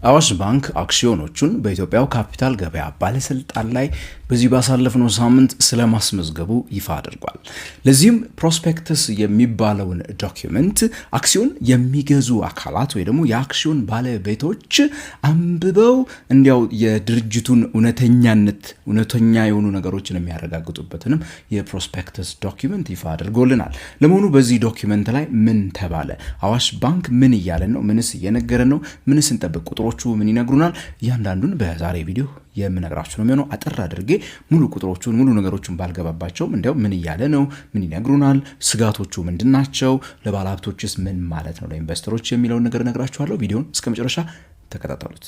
አዋሽ ባንክ አክሲዮኖቹን በኢትዮጵያው ካፒታል ገበያ ባለስልጣን ላይ በዚህ ባሳለፍነው ሳምንት ስለማስመዝገቡ ይፋ አድርጓል። ለዚህም ፕሮስፔክተስ የሚባለውን ዶክመንት አክሲዮን የሚገዙ አካላት ወይ ደግሞ የአክሲዮን ባለቤቶች አንብበው እንዲያው የድርጅቱን እውነተኛ የሆኑ ነገሮችን የሚያረጋግጡበትንም የፕሮስፔክተስ ዶክመንት ይፋ አድርጎልናል። ለመሆኑ በዚህ ዶክመንት ላይ ምን ተባለ? አዋሽ ባንክ ምን እያለን ነው? ምንስ እየነገረን ነው? ምንስ እንጠብቅ? ቁጥሮቹ ምን ይነግሩናል? እያንዳንዱን በዛሬ ቪዲዮ የምነግራችሁ ነው የሚሆነው። አጠር አድርጌ ሙሉ ቁጥሮቹን ሙሉ ነገሮችን ባልገባባቸውም እንዲያው ምን እያለ ነው? ምን ይነግሩናል? ስጋቶቹ ምንድናቸው? ለባለሀብቶችስ ምን ማለት ነው? ለኢንቨስተሮች የሚለውን ነገር እነግራችኋለሁ። ቪዲዮን እስከ መጨረሻ ተከታተሉት።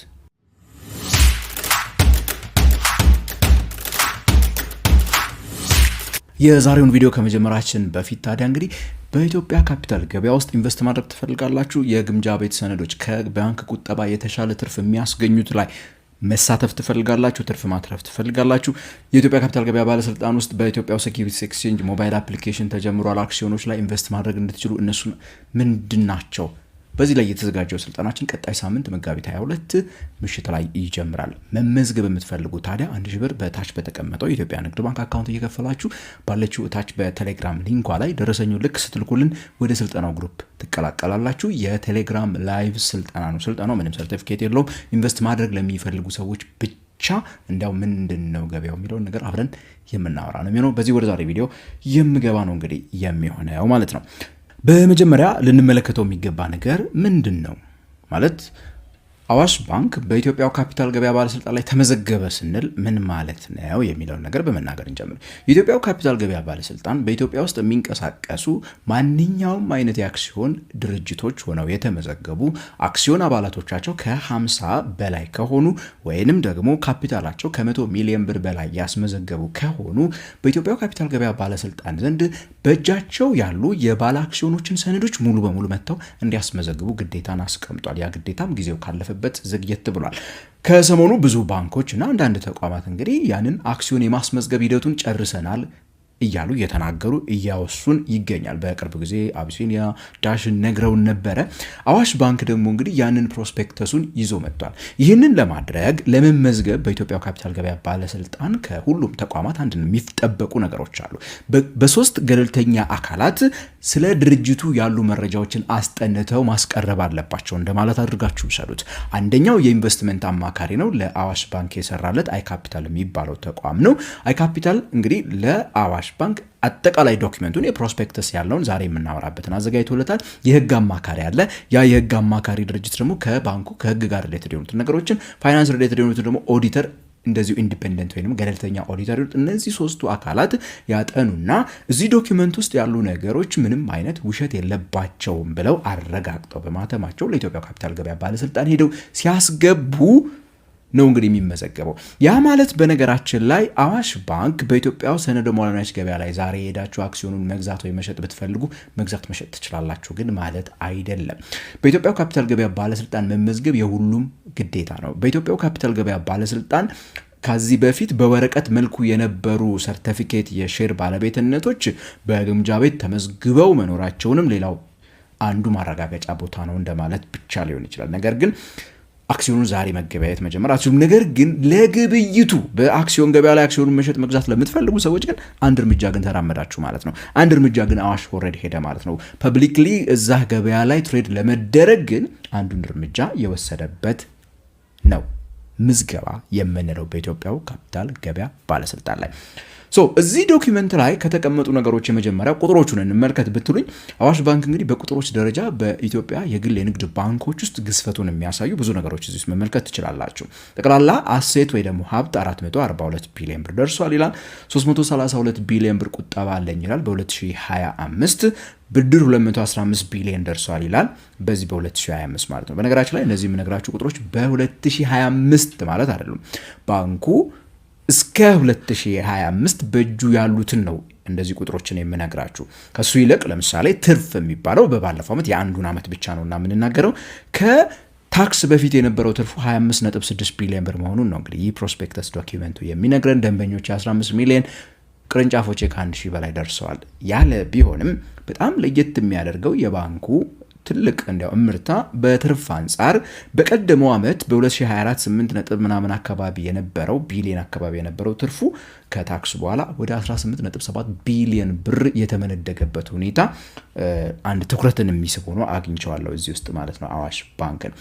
የዛሬውን ቪዲዮ ከመጀመራችን በፊት ታዲያ እንግዲህ በኢትዮጵያ ካፒታል ገበያ ውስጥ ኢንቨስት ማድረግ ትፈልጋላችሁ? የግምጃ ቤት ሰነዶች ከባንክ ቁጠባ የተሻለ ትርፍ የሚያስገኙት ላይ መሳተፍ ትፈልጋላችሁ? ትርፍ ማትረፍ ትፈልጋላችሁ? የኢትዮጵያ ካፒታል ገበያ ባለስልጣን ውስጥ በኢትዮጵያ ሴኩሪቲስ ኤክስቼንጅ ሞባይል አፕሊኬሽን ተጀምሯል። አክሲዮኖች ላይ ኢንቨስት ማድረግ እንድትችሉ እነሱ ምንድናቸው? በዚህ ላይ የተዘጋጀው ስልጠናችን ቀጣይ ሳምንት መጋቢት 22 ምሽት ላይ ይጀምራል። መመዝገብ የምትፈልጉ ታዲያ 1000 ብር በታች በተቀመጠው የኢትዮጵያ ንግድ ባንክ አካውንት እየከፈላችሁ ባለችው ታች በቴሌግራም ሊንኳ ላይ ደረሰኙ ልክ ስትልኩልን ወደ ስልጠናው ግሩፕ ትቀላቀላላችሁ። የቴሌግራም ላይቭ ስልጠና ነው። ስልጠናው ምንም ሰርቲፊኬት የለውም። ኢንቨስት ማድረግ ለሚፈልጉ ሰዎች ብቻ እንዲያው ምንድነው ገበያው የሚለውን ነገር አብረን የምናወራ ነው የሚሆነው። በዚህ ወደ ዛሬ ቪዲዮ የምገባ ነው እንግዲህ የሚሆነው ማለት ነው። በመጀመሪያ ልንመለከተው የሚገባ ነገር ምንድን ነው ማለት አዋሽ ባንክ በኢትዮጵያው ካፒታል ገበያ ባለስልጣን ላይ ተመዘገበ ስንል ምን ማለት ነው የሚለውን ነገር በመናገር እንጀምር። የኢትዮጵያው ካፒታል ገበያ ባለስልጣን በኢትዮጵያ ውስጥ የሚንቀሳቀሱ ማንኛውም አይነት የአክሲዮን ድርጅቶች ሆነው የተመዘገቡ አክሲዮን አባላቶቻቸው ከ50 በላይ ከሆኑ ወይንም ደግሞ ካፒታላቸው ከ100 ሚሊዮን ብር በላይ ያስመዘገቡ ከሆኑ በኢትዮጵያው ካፒታል ገበያ ባለስልጣን ዘንድ በእጃቸው ያሉ የባለ አክሲዮኖችን ሰነዶች ሙሉ በሙሉ መጥተው እንዲያስመዘግቡ ግዴታን አስቀምጧል። ያ ግዴታም ጊዜው ካለፈበት ዘግየት ብሏል። ከሰሞኑ ብዙ ባንኮች እና አንዳንድ ተቋማት እንግዲህ ያንን አክሲዮን የማስመዝገብ ሂደቱን ጨርሰናል እያሉ እየተናገሩ እያወሱን ይገኛል። በቅርብ ጊዜ አቢሲኒያ፣ ዳሽን ነግረውን ነበረ። አዋሽ ባንክ ደግሞ እንግዲህ ያንን ፕሮስፔክተሱን ይዞ መጥቷል። ይህንን ለማድረግ ለመመዝገብ በኢትዮጵያ ካፒታል ገበያ ባለስልጣን ከሁሉም ተቋማት አንድ የሚጠበቁ ነገሮች አሉ። በሶስት ገለልተኛ አካላት ስለ ድርጅቱ ያሉ መረጃዎችን አስጠንተው ማስቀረብ አለባቸው እንደማለት አድርጋችሁ ሰዱት። አንደኛው የኢንቨስትመንት አማካሪ ነው። ለአዋሽ ባንክ የሰራለት አይካፒታል የሚባለው ተቋም ነው። አይካፒታል እንግዲህ ለአዋሽ ባንክ አጠቃላይ ዶክመንቱን የፕሮስፔክተስ ያለውን ዛሬ የምናወራበትን አዘጋጅቶለታል። የህግ አማካሪ አለ። ያ የህግ አማካሪ ድርጅት ደግሞ ከባንኩ ከህግ ጋር ሪሌትድ የሆኑትን ነገሮችን ፋይናንስ ሪሌትድ የሆኑትን ደግሞ ኦዲተር እንደዚሁ ኢንዲፔንደንት ወይንም ገለልተኛ ኦዲተር፣ እነዚህ ሶስቱ አካላት ያጠኑና እዚህ ዶክመንት ውስጥ ያሉ ነገሮች ምንም አይነት ውሸት የለባቸውም ብለው አረጋግጠው በማተማቸው ለኢትዮጵያ ካፒታል ገበያ ባለስልጣን ሄደው ሲያስገቡ ነው እንግዲህ የሚመዘገበው። ያ ማለት በነገራችን ላይ አዋሽ ባንክ በኢትዮጵያው ሰነደ ሙዓለ ገበያ ላይ ዛሬ ሄዳችሁ አክሲዮኑን መግዛት ወይ መሸጥ ብትፈልጉ መግዛት መሸጥ ትችላላችሁ ግን ማለት አይደለም። በኢትዮጵያው ካፒታል ገበያ ባለስልጣን መመዝገብ የሁሉም ግዴታ ነው። በኢትዮጵያው ካፒታል ገበያ ባለስልጣን ከዚህ በፊት በወረቀት መልኩ የነበሩ ሰርቲፊኬት የሼር ባለቤትነቶች በግምጃ ቤት ተመዝግበው መኖራቸውንም ሌላው አንዱ ማረጋገጫ ቦታ ነው እንደማለት ብቻ ሊሆን ይችላል። ነገር ግን አክሲዮኑን ዛሬ መገበያየት መጀመራችሁ ነገር ግን ለግብይቱ በአክሲዮን ገበያ ላይ አክሲዮኑን መሸጥ መግዛት ለምትፈልጉ ሰዎች ግን አንድ እርምጃ ግን ተራመዳችሁ ማለት ነው። አንድ እርምጃ ግን አዋሽ ኦልሬዲ ሄደ ማለት ነው። ፐብሊክሊ እዛ ገበያ ላይ ትሬድ ለመደረግ ግን አንዱን እርምጃ የወሰደበት ነው ምዝገባ የምንለው በኢትዮጵያው ካፒታል ገበያ ባለስልጣን ላይ። እዚህ ዶክመንት ላይ ከተቀመጡ ነገሮች የመጀመሪያ ቁጥሮቹን እንመልከት ብትሉኝ አዋሽ ባንክ እንግዲህ በቁጥሮች ደረጃ በኢትዮጵያ የግል የንግድ ባንኮች ውስጥ ግዝፈቱን የሚያሳዩ ብዙ ነገሮች እዚህ ውስጥ መመልከት ትችላላችሁ። ጠቅላላ አሴት ወይ ደግሞ ሀብት 442 ቢሊዮን ብር ደርሷል ይላል። 332 ቢሊዮን ብር ቁጠባ አለኝ ይላል። በ2025 ብድር 215 ቢሊዮን ደርሷል ይላል። በዚህ በ2025 ማለት ነው። በነገራችን ላይ እነዚህ የምነግራችሁ ቁጥሮች በ2025 ማለት አይደሉም። ባንኩ እስከ 2025 በእጁ ያሉትን ነው እንደዚህ ቁጥሮችን የምነግራችሁ። ከሱ ይልቅ ለምሳሌ ትርፍ የሚባለው በባለፈው ዓመት የአንዱን ዓመት ብቻ ነውና የምንናገረው ከታክስ በፊት የነበረው ትርፉ 25.6 ቢሊዮን ብር መሆኑን ነው። እንግዲህ ይህ ፕሮስፔክተስ ዶክመንቱ የሚነግረን ደንበኞች 15 ሚሊዮን ቅርንጫፎች ከ1000 በላይ ደርሰዋል ያለ ቢሆንም በጣም ለየት የሚያደርገው የባንኩ ትልቅ እንዲያው እምርታ በትርፍ አንጻር በቀደመው ዓመት በ2024 8 ነጥብ ምናምን አካባቢ የነበረው ቢሊየን አካባቢ የነበረው ትርፉ ከታክስ በኋላ ወደ 18.7 ቢሊየን ብር የተመነደገበት ሁኔታ አንድ ትኩረትን የሚስብ ሆኖ አግኝቼዋለሁ እዚህ ውስጥ ማለት ነው አዋሽ ባንክን።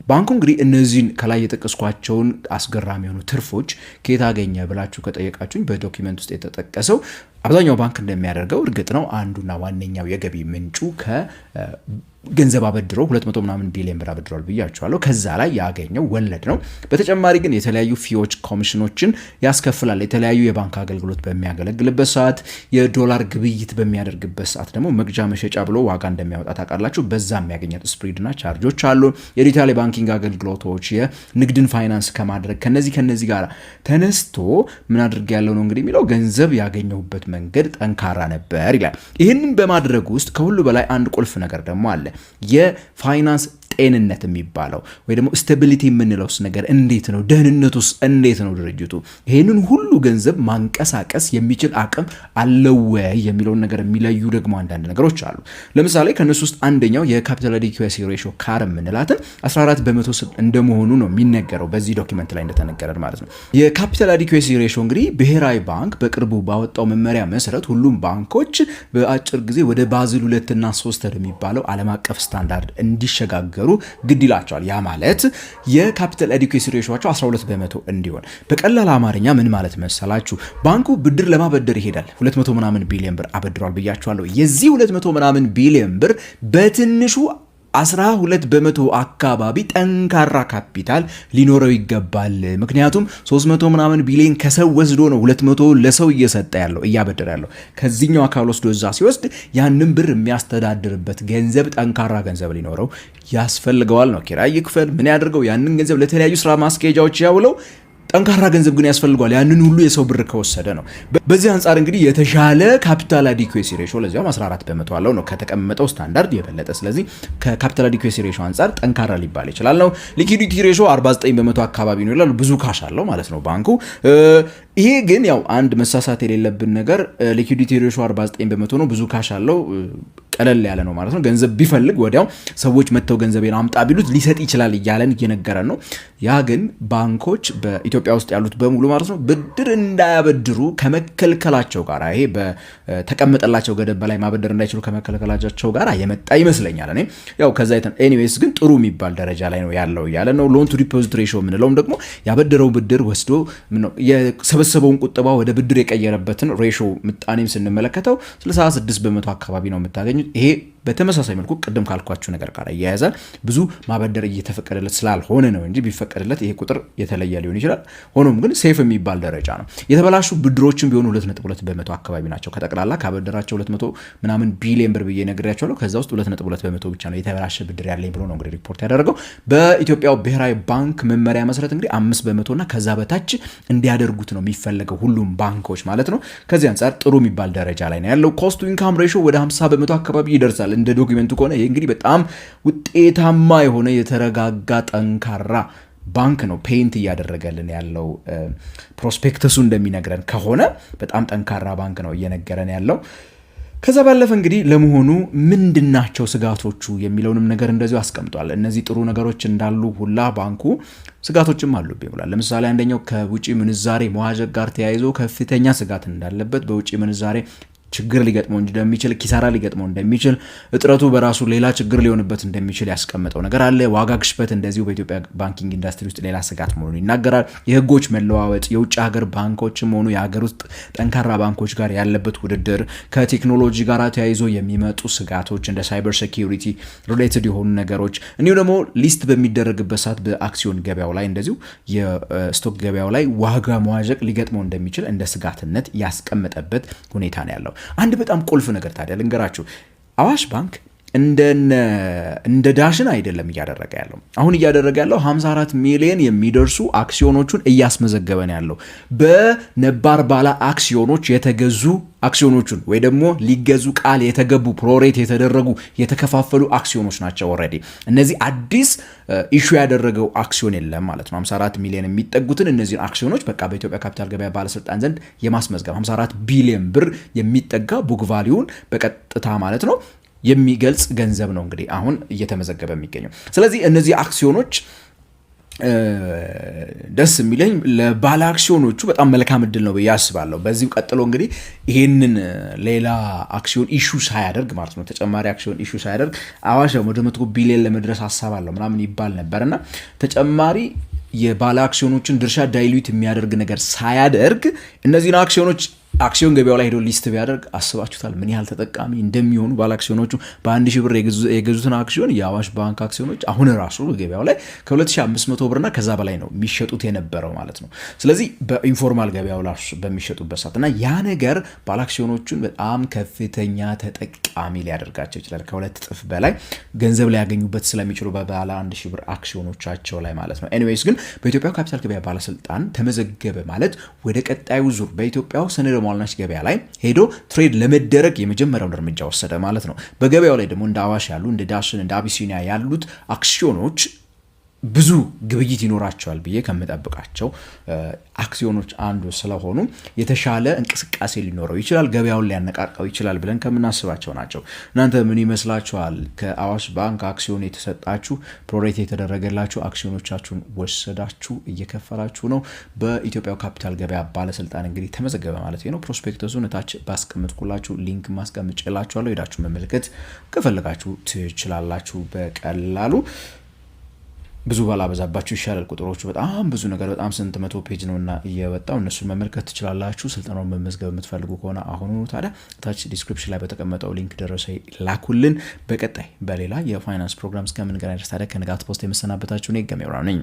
ባንኩ እንግዲህ እነዚህን ከላይ የጠቀስኳቸውን አስገራሚ የሆኑ ትርፎች ከየት አገኘ ብላችሁ ከጠየቃችሁኝ በዶኪመንት ውስጥ የተጠቀሰው አብዛኛው ባንክ እንደሚያደርገው እርግጥ ነው አንዱና ዋነኛው የገቢ ምንጩ ገንዘብ አበድሮ 200 ምናምን ቢሊዮን ብር አበድሯል ብያቸዋለሁ። ከዛ ላይ ያገኘው ወለድ ነው። በተጨማሪ ግን የተለያዩ ፊዎች ኮሚሽኖችን ያስከፍላል። የተለያዩ የባንክ አገልግሎት በሚያገለግልበት ሰዓት፣ የዶላር ግብይት በሚያደርግበት ሰዓት ደግሞ መግዣ መሸጫ ብሎ ዋጋ እንደሚያወጣ ታውቃላችሁ። በዛ የሚያገኘት ስፕሪድና ቻርጆች አሉ። የዲጂታል ባንኪንግ አገልግሎቶች፣ የንግድን ፋይናንስ ከማድረግ ከነዚህ ጋር ተነስቶ ምን አድርግ ያለው ነው እንግዲህ የሚለው ገንዘብ ያገኘሁበት መንገድ ጠንካራ ነበር ይላል። ይህንን በማድረግ ውስጥ ከሁሉ በላይ አንድ ቁልፍ ነገር ደግሞ አለ። የፋይናንስ ጤንነት የሚባለው ወይ ደግሞ ስታቢሊቲ የምንለውስ ነገር እንዴት ነው? ደህንነቱስ እንዴት ነው? ድርጅቱ ይሄንን ሁሉ ገንዘብ ማንቀሳቀስ የሚችል አቅም አለው ወይ የሚለውን ነገር የሚለዩ ደግሞ አንዳንድ ነገሮች አሉ። ለምሳሌ ከነሱ ውስጥ አንደኛው የካፒታል አዲኩዌሲ ሬሽዮ ካር የምንላትን 14% እንደመሆኑ ነው የሚነገረው በዚህ ዶክመንት ላይ እንደተነገረን ማለት ነው። የካፒታል አዲኩዌሲ ሬሽዮ እንግዲህ ብሔራዊ ባንክ በቅርቡ ባወጣው መመሪያ መሰረት ሁሉም ባንኮች በአጭር ጊዜ ወደ ባዝል 2 እና 3 የሚባለው ዓለም አቀፍ ስታንዳርድ እንዲሸጋገሩ ግድ ይላቸዋል። ያ ማለት የካፒታል አዲኩዌሲ ሬሾቸው 12% እንዲሆን። በቀላል አማርኛ ምን ማለት መሰላችሁ? ባንኩ ብድር ለማበደር ይሄዳል። 200 ምናምን ቢሊዮን ብር አበድሯል ብያችኋለሁ። የዚህ 200 ምናምን ቢሊዮን ብር በትንሹ 12% አካባቢ ጠንካራ ካፒታል ሊኖረው ይገባል። ምክንያቱም 300 ምናምን ቢሊዮን ከሰው ወስዶ ነው 200 ለሰው እየሰጠ ያለው እያበደረ ያለው። ከዚህኛው አካል ወስዶ እዛ ሲወስድ ያንን ብር የሚያስተዳድርበት ገንዘብ ጠንካራ ገንዘብ ሊኖረው ያስፈልገዋል ነው። ኪራይ ይክፈል ምን ያደርገው ያንን ገንዘብ ለተለያዩ ስራ ማስኬጃዎች ያውለው። ጠንካራ ገንዘብ ግን ያስፈልገዋል ያንን ሁሉ የሰው ብር ከወሰደ ነው። በዚህ አንጻር እንግዲህ የተሻለ ካፒታል አዲኩዌሲ ሬሽዮ ለዚያም 14% አለው ነው ከተቀመጠው ስታንዳርድ የበለጠ። ስለዚህ ከካፒታል አዲኩዌሲ ሬሽዮ አንጻር ጠንካራ ሊባል ይችላል ነው። ሊኩዊዲቲ ሬሽዮ 49% አካባቢ ነው ይላል። ብዙ ካሽ አለው ማለት ነው ባንኩ። ይሄ ግን ያው አንድ መሳሳት የሌለብን ነገር ሊኩዊዲቲ ሬሽዮ 49% ነው፣ ብዙ ካሽ አለው ቀለል ያለ ነው ማለት ነው። ገንዘብ ቢፈልግ ወዲያው ሰዎች መተው ገንዘቤን አምጣ ቢሉት ሊሰጥ ይችላል እያለን እየነገረን ነው። ያ ግን ባንኮች በኢትዮጵያ ውስጥ ያሉት በሙሉ ማለት ነው ብድር እንዳያበድሩ ከመከልከላቸው ጋር ይሄ በተቀመጠላቸው ገደብ በላይ ማበደር እንዳይችሉ ከመከልከላቸው ጋር የመጣ ይመስለኛል። እኔ ያው ከዛ ኤኒዌይስ ግን ጥሩ የሚባል ደረጃ ላይ ነው ያለው እያለ ነው። ሎን ቱ ዲፖዚት ሬሽዮ የምንለውም ደግሞ ያበደረው ብድር ወስዶ የሰበሰበውን ቁጠባ ወደ ብድር የቀየረበትን ሬሽዮ ምጣኔም ስንመለከተው 66% አካባቢ ነው የምታገኙት። ይሄ በተመሳሳይ መልኩ ቅድም ካልኳችሁ ነገር ጋር ያያዛል። ብዙ ማበደር እየተፈቀደለት ስላልሆነ ነው እንጂ ቢፈቀደለት ይሄ ቁጥር የተለየ ሊሆን ይችላል። ሆኖም ግን ሴፍ የሚባል ደረጃ ነው። የተበላሹ ብድሮችን ቢሆኑ 2.2% አካባቢ ናቸው። ከጠቅላላ ካበደራቸው 200 ምናምን ቢሊዮን ብር ብዬ ነግሬያቸዋለሁ። ከዛ ውስጥ 2.2% ብቻ ነው የተበላሸ ብድር ያለኝ ብሎ ነው እንግዲህ ሪፖርት ያደረገው። በኢትዮጵያው ብሔራዊ ባንክ መመሪያ መሰረት እንግዲህ 5% እና ከዛ በታች እንዲያደርጉት ነው የሚፈለገው ሁሉም ባንኮች ማለት ነው። ከዚህ አንጻር ጥሩ የሚባል ደረጃ ላይ ነው ያለው። ኮስት ቱ ኢንካም ሬሽዮ ወደ 50% አካባቢ ይደርሳል። እንደ ዶክመንቱ ከሆነ ይሄ እንግዲህ በጣም ውጤታማ የሆነ የተረጋጋ ጠንካራ ባንክ ነው ፔይንት እያደረገልን ያለው። ፕሮስፔክተሱ እንደሚነግረን ከሆነ በጣም ጠንካራ ባንክ ነው እየነገረን ያለው። ከዛ ባለፈ እንግዲህ ለመሆኑ ምንድናቸው ስጋቶቹ የሚለውንም ነገር እንደዚሁ አስቀምጧል። እነዚህ ጥሩ ነገሮች እንዳሉ ሁላ ባንኩ ስጋቶችም አሉብኝ ብሏል። ለምሳሌ አንደኛው ከውጪ ምንዛሬ መዋዠቅ ጋር ተያይዞ ከፍተኛ ስጋት እንዳለበት፣ በውጪ ምንዛሬ ችግር ሊገጥመው እንደሚችል፣ ኪሳራ ሊገጥመው እንደሚችል፣ እጥረቱ በራሱ ሌላ ችግር ሊሆንበት እንደሚችል ያስቀመጠው ነገር አለ። ዋጋ ግሽበት እንደዚሁ በኢትዮጵያ ባንኪንግ ኢንዱስትሪ ውስጥ ሌላ ስጋት መሆኑን ይናገራል። የህጎች መለዋወጥ፣ የውጭ ሀገር ባንኮችም ሆኑ የሀገር ውስጥ ጠንካራ ባንኮች ጋር ያለበት ውድድር፣ ከቴክኖሎጂ ጋር ተያይዞ የሚመጡ ስጋቶች እንደ ሳይበር ሴኪዩሪቲ ሪሌትድ የሆኑ ነገሮች፣ እንዲሁ ደግሞ ሊስት በሚደረግበት ሰዓት በአክሲዮን ገበያው ላይ እንደዚሁ የስቶክ ገበያው ላይ ዋጋ መዋዠቅ ሊገጥመው እንደሚችል እንደ ስጋትነት ያስቀመጠበት ሁኔታ ነው ያለው። አንድ በጣም ቁልፍ ነገር ታዲያ ልንገራችሁ። አዋሽ ባንክ እንደ ዳሽን አይደለም እያደረገ ያለው። አሁን እያደረገ ያለው 54 ሚሊዮን የሚደርሱ አክሲዮኖቹን እያስመዘገበ ነው ያለው። በነባር ባለ አክሲዮኖች የተገዙ አክሲዮኖቹን ወይ ደግሞ ሊገዙ ቃል የተገቡ ፕሮሬት የተደረጉ የተከፋፈሉ አክሲዮኖች ናቸው። ኦልሬዲ እነዚህ አዲስ ኢሹ ያደረገው አክሲዮን የለም ማለት ነው። 54 ሚሊዮን የሚጠጉትን እነዚህ አክሲዮኖች በቃ በኢትዮጵያ ካፒታል ገበያ ባለስልጣን ዘንድ የማስመዝገብ 54 ቢሊዮን ብር የሚጠጋ ቡክ ቫሊዩን በቀጥታ ማለት ነው የሚገልጽ ገንዘብ ነው እንግዲህ አሁን እየተመዘገበ የሚገኘው። ስለዚህ እነዚህ አክሲዮኖች ደስ የሚለኝ ለባለ አክሲዮኖቹ በጣም መልካም እድል ነው ብዬ አስባለሁ። በዚሁ ቀጥሎ እንግዲህ ይሄንን ሌላ አክሲዮን ኢሹ ሳያደርግ ማለት ነው ተጨማሪ አክሲዮን ኢሹ ሳያደርግ አዋሽ ወደ 100 ቢሊዮን ለመድረስ ሀሳብ አለው ምናምን ይባል ነበርና ተጨማሪ የባለ አክሲዮኖችን ድርሻ ዳይሉት የሚያደርግ ነገር ሳያደርግ እነዚህን አክሲዮን ገበያው ላይ ሄዶ ሊስት ቢያደርግ አስባችሁታል ምን ያህል ተጠቃሚ እንደሚሆኑ ባለ አክሲዮኖቹ በ1000 ብር የገዙትን አክሲዮን የአዋሽ ባንክ አክሲዮኖች አሁን ራሱ ገበያው ላይ ከ2500 ብርና ከዛ በላይ ነው የሚሸጡት የነበረው ማለት ነው። ስለዚህ በኢንፎርማል ገበያው ላይ በሚሸጡበት ሰዓት እና ያ ነገር ባለ አክሲዮኖቹን በጣም ከፍተኛ ተጠቃሚ ሊያደርጋቸው ይችላል። ከሁለት እጥፍ በላይ ገንዘብ ሊያገኙበት ስለሚችሉ በባለ 1000 ብር አክሲዮኖቻቸው ላይ ማለት ነው። ኤኒዌይስ ግን በኢትዮጵያ ካፒታል ገበያ ባለስልጣን ተመዘገበ ማለት ወደ ቀጣዩ ዙር በኢትዮጵያው ሰነደ ማልናሽ ገበያ ላይ ሄዶ ትሬድ ለመደረግ የመጀመሪያውን እርምጃ ወሰደ ማለት ነው። በገበያው ላይ ደግሞ እንደ አዋሽ ያሉ እንደ ዳሽን እንደ አቢሲኒያ ያሉት አክሲዮኖች ብዙ ግብይት ይኖራቸዋል ብዬ ከምጠብቃቸው አክሲዮኖች አንዱ ስለሆኑ የተሻለ እንቅስቃሴ ሊኖረው ይችላል፣ ገበያውን ሊያነቃቃው ይችላል ብለን ከምናስባቸው ናቸው። እናንተ ምን ይመስላችኋል? ከአዋሽ ባንክ አክሲዮን የተሰጣችሁ ፕሮሬት የተደረገላችሁ አክሲዮኖቻችሁን ወሰዳችሁ እየከፈላችሁ ነው? በኢትዮጵያ ካፒታል ገበያ ባለስልጣን እንግዲህ ተመዘገበ ማለት ነው። ፕሮስፔክተሱን ታች ባስቀምጥኩላችሁ ሊንክ ማስቀምጬላችኋለሁ። ሄዳችሁ መመልከት ከፈለጋችሁ ትችላላችሁ በቀላሉ። ብዙ ባላበዛባችሁ ይሻላል። ቁጥሮቹ በጣም ብዙ ነገር በጣም ስንት መቶ ፔጅ ነውና እየወጣው እነሱን መመልከት ትችላላችሁ። ስልጠናውን መመዝገብ የምትፈልጉ ከሆነ አሁኑ ታዲያ ታች ዲስክሪፕሽን ላይ በተቀመጠው ሊንክ ደረሰ ላኩልን። በቀጣይ በሌላ የፋይናንስ ፕሮግራም እስከምንገናኝ ድረስ ታዲያ ከንጋት ፖስት የመሰናበታችሁ ነው ገሜራ ነኝ።